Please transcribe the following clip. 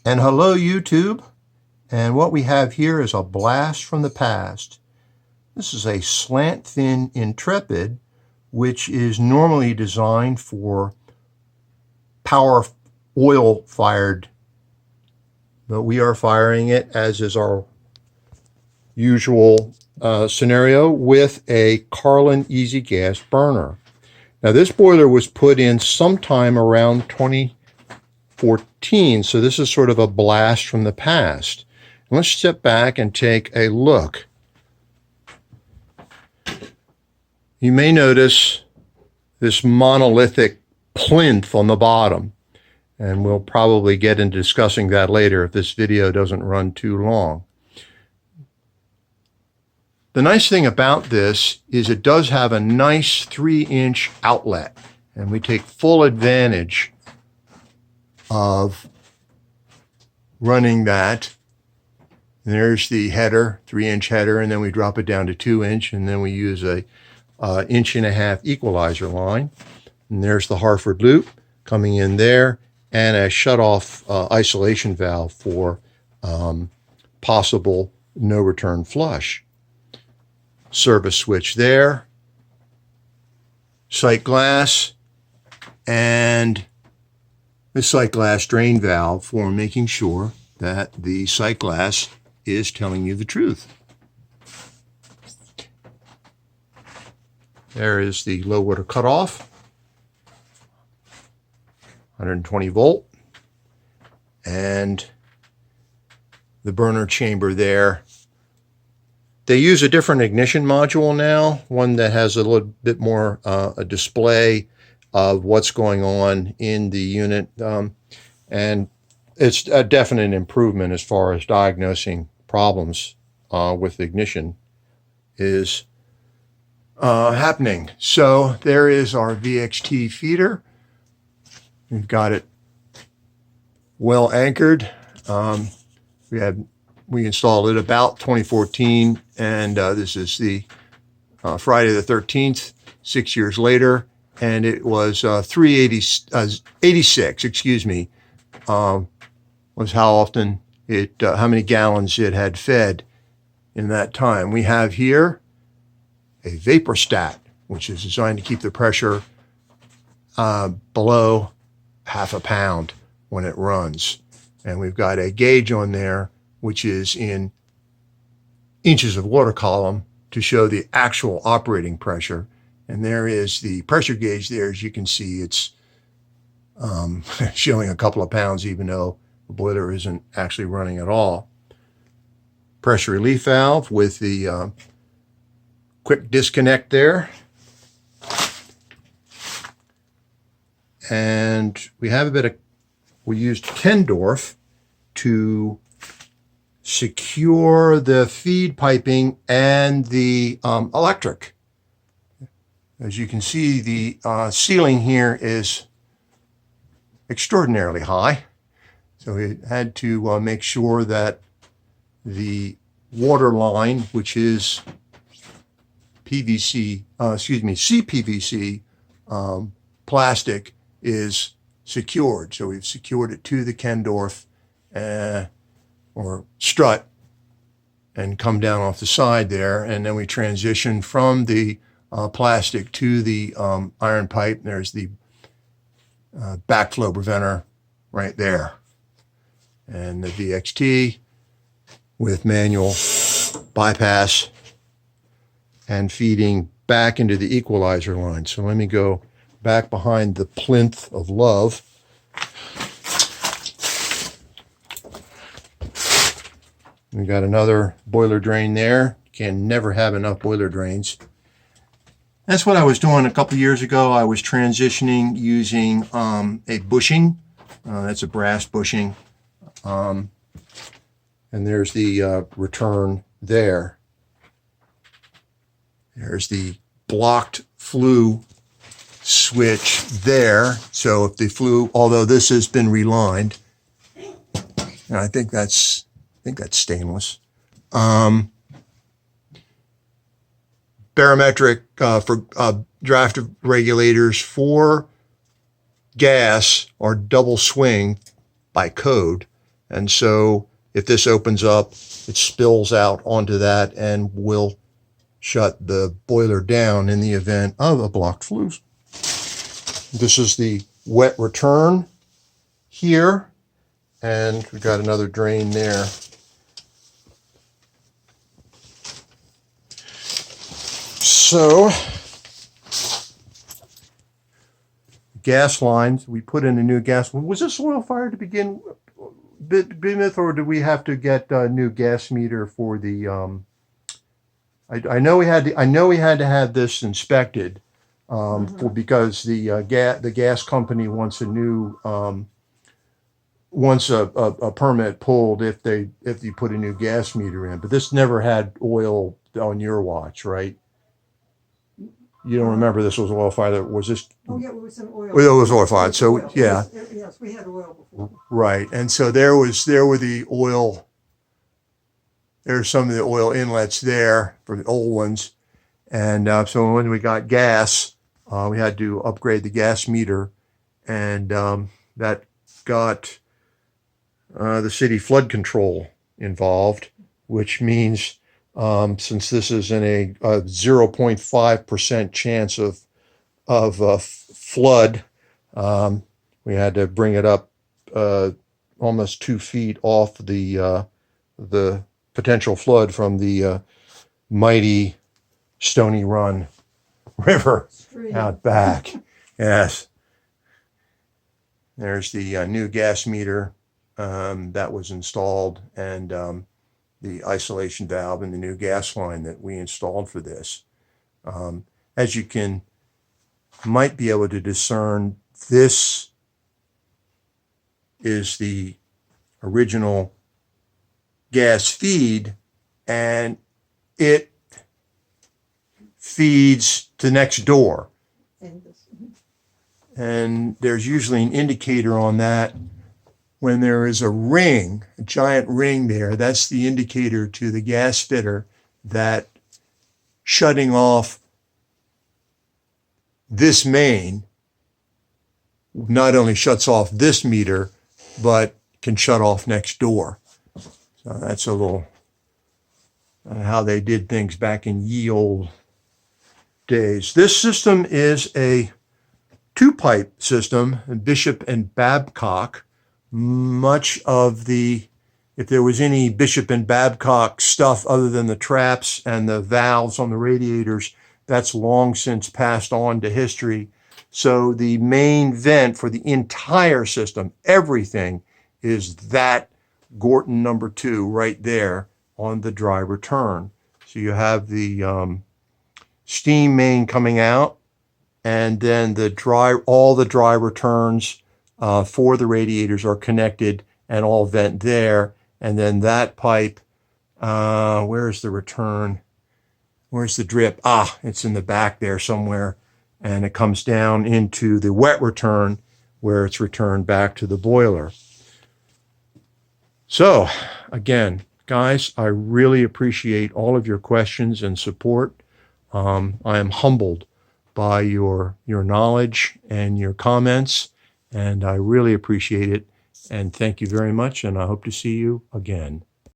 And hello YouTube, and what we have here is a blast from the past. This is a slant fin Intrepid, which is normally designed for power oil fired, but we are firing it, as is our usual scenario, with a Carlin easy gas burner. Now this boiler was put in sometime around 2014, so this is sort of a blast from the past. And let's step back and take a look. You may notice this monolithic plinth on the bottom, and we'll probably get into discussing that later if this video doesn't run too long. The nice thing about this is it does have a nice 3-inch outlet, and we take full advantage of running that. And there's the header, 3-inch header, and then we drop it down to 2-inch, and then we use a 1.5 inch equalizer line. And there's the Harford loop coming in there, and a shut-off isolation valve for possible no-return flush. Service switch there, sight glass, and the sight glass drain valve for making sure that the sight glass is telling you the truth. There is the low water cutoff, 120 volt, and the burner chamber there. They use a different ignition module now, one that has a little bit more a display of what's going on in the unit, and it's a definite improvement as far as diagnosing problems with ignition is happening. So there is our VXT feeder. We've got it well anchored. We installed it about 2014, and this is the Friday the 13th, 6 years later, and it was 86, excuse me, was how often it, how many gallons it had fed in that time. We have here a vapor stat, which is designed to keep the pressure below 0.5 pound when it runs. And we've got a gauge on there, which is in inches of water column to show the actual operating pressure. And there is the pressure gauge there. As you can see, it's showing a couple of pounds, even though the boiler isn't actually running at all. Pressure relief valve with the quick disconnect there. And we have a bit of, we used Kendorf to secure the feed piping and the electric. As you can see, the ceiling here is extraordinarily high. So we had to make sure that the water line, which is CPVC plastic, is secured. So we've secured it to the Kendorf or strut and come down off the side there, and then we transition from the plastic to the iron pipe. There's the backflow preventer right there, and the VXT with manual bypass and feeding back into the equalizer line. So let me go back behind the plinth of love. We got another boiler drain there. Can never have enough boiler drains. That's what I was doing a couple years ago. I was transitioning using a bushing. That's a brass bushing. And there's the return there. There's the blocked flue switch there. So if the flue, although this has been relined, and I think that's stainless. Barometric for draft regulators for gas are double swing by code, And so if this opens up, it spills out onto that and will shut the boiler down in the event of a blocked flue. This is the wet return here, and we've got another drain there. So, gas lines, we put in a new gas line. Was this oil fired to begin with, or did we have to get a new gas meter for the, I know we had to have this inspected, because the gas company wants a new, wants a permit pulled if you put a new gas meter in. But this never had oil on your watch, right? You don't remember this was oil fired? Was this? Oh yeah, it was some oil. Well, it was oil fired. So oil. yeah. Yes, we had oil before. Right, and so there were the oil. There's some of the oil inlets there for the old ones, and so when we got gas, we had to upgrade the gas meter, and that got the city flood control involved, which means since this is in a 0.5% chance of flood, we had to bring it up almost 2 feet off the potential flood from the mighty Stony Run River out back. Yes. There's the new gas meter that was installed, and the isolation valve and the new gas line that we installed for this. As you might be able to discern, this is the original gas feed, and it feeds to next door. And there's usually an indicator on that. When there is a ring, a giant ring there, that's the indicator to the gas fitter that shutting off this main not only shuts off this meter, but can shut off next door. So that's a little how they did things back in ye old days. This system is a 2-pipe system, Bishop and Babcock. Much of if there was any Bishop and Babcock stuff other than the traps and the valves on the radiators, that's long since passed on to history. So the main vent for the entire system, everything, is that Gorton number 2 right there on the dry return. So you have the steam main coming out, and then all the dry returns for the radiators are connected and all vent there. And then that pipe, where's the return? Where's the drip? It's in the back there somewhere. And it comes down into the wet return where it's returned back to the boiler. So again, guys, I really appreciate all of your questions and support. I am humbled by your knowledge and your comments, and I really appreciate it. And thank you very much, and I hope to see you again.